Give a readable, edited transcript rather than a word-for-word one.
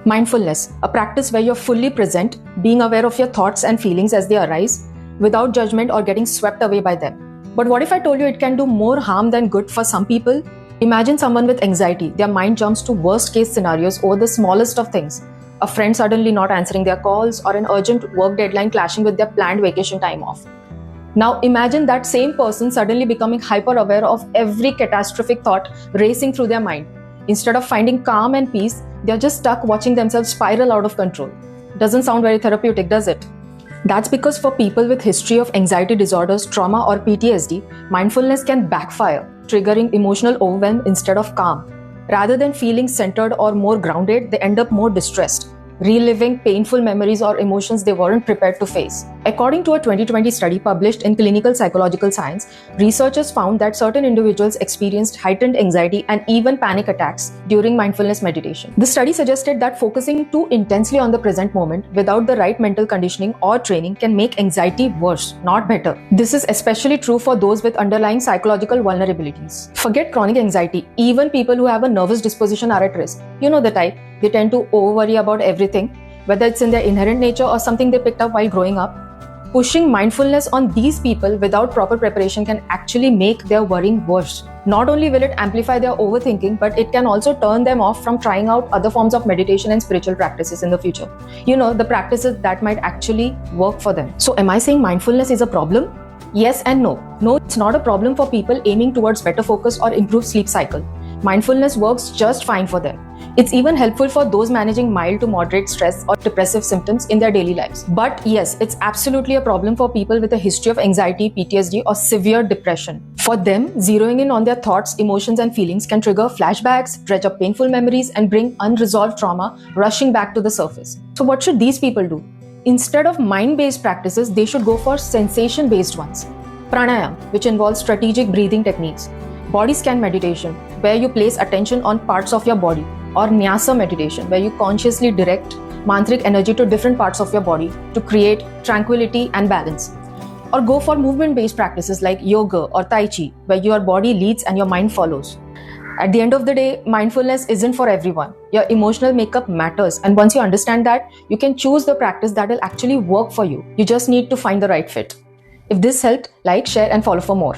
Mindfulness, a practice where you're fully present, being aware of your thoughts and feelings as they arise, without judgment or getting swept away by them. But what if I told you it can do more harm than good for some people? Imagine someone with anxiety. Their mind jumps to worst case scenarios over the smallest of things. A friend suddenly not answering their calls, or an urgent work deadline clashing with their planned vacation time off. Now imagine that same person suddenly becoming hyper aware of every catastrophic thought racing through their mind. Instead of finding calm and peace, they're just stuck watching themselves spiral out of control. Doesn't sound very therapeutic, does it? That's because for people with history of anxiety disorders, trauma or PTSD, mindfulness can backfire, triggering emotional overwhelm instead of calm. Rather than feeling centered or more grounded, they end up more distressed, reliving painful memories or emotions they weren't prepared to face. According to a 2020 study published in Clinical Psychological Science, researchers found that certain individuals experienced heightened anxiety and even panic attacks during mindfulness meditation. The study suggested that focusing too intensely on the present moment without the right mental conditioning or training can make anxiety worse, not better. This is especially true for those with underlying psychological vulnerabilities. Forget chronic anxiety, even people who have a nervous disposition are at risk. You know the type. They tend to over-worry about everything, whether it's in their inherent nature or something they picked up while growing up. Pushing mindfulness on these people without proper preparation can actually make their worrying worse. Not only will it amplify their overthinking, but it can also turn them off from trying out other forms of meditation and spiritual practices in the future. You know, the practices that might actually work for them. So am I saying mindfulness is a problem? Yes and no. No, it's not a problem for people aiming towards better focus or improved sleep cycle. Mindfulness works just fine for them. It's even helpful for those managing mild to moderate stress or depressive symptoms in their daily lives. But yes, it's absolutely a problem for people with a history of anxiety, PTSD, or severe depression. For them, zeroing in on their thoughts, emotions, and feelings can trigger flashbacks, dredge up painful memories, and bring unresolved trauma rushing back to the surface. So what should these people do? Instead of mind-based practices, they should go for sensation-based ones. Pranayam, which involves strategic breathing techniques. Body scan meditation, where you place attention on parts of your body, or Nyasa meditation, where you consciously direct mantric energy to different parts of your body to create tranquility and balance. Or go for movement-based practices like yoga or Tai Chi, where your body leads and your mind follows. At the end of the day, mindfulness isn't for everyone. Your emotional makeup matters, and once you understand that, you can choose the practice that will actually work for you. You just need to find the right fit. If this helped, like, share, and follow for more.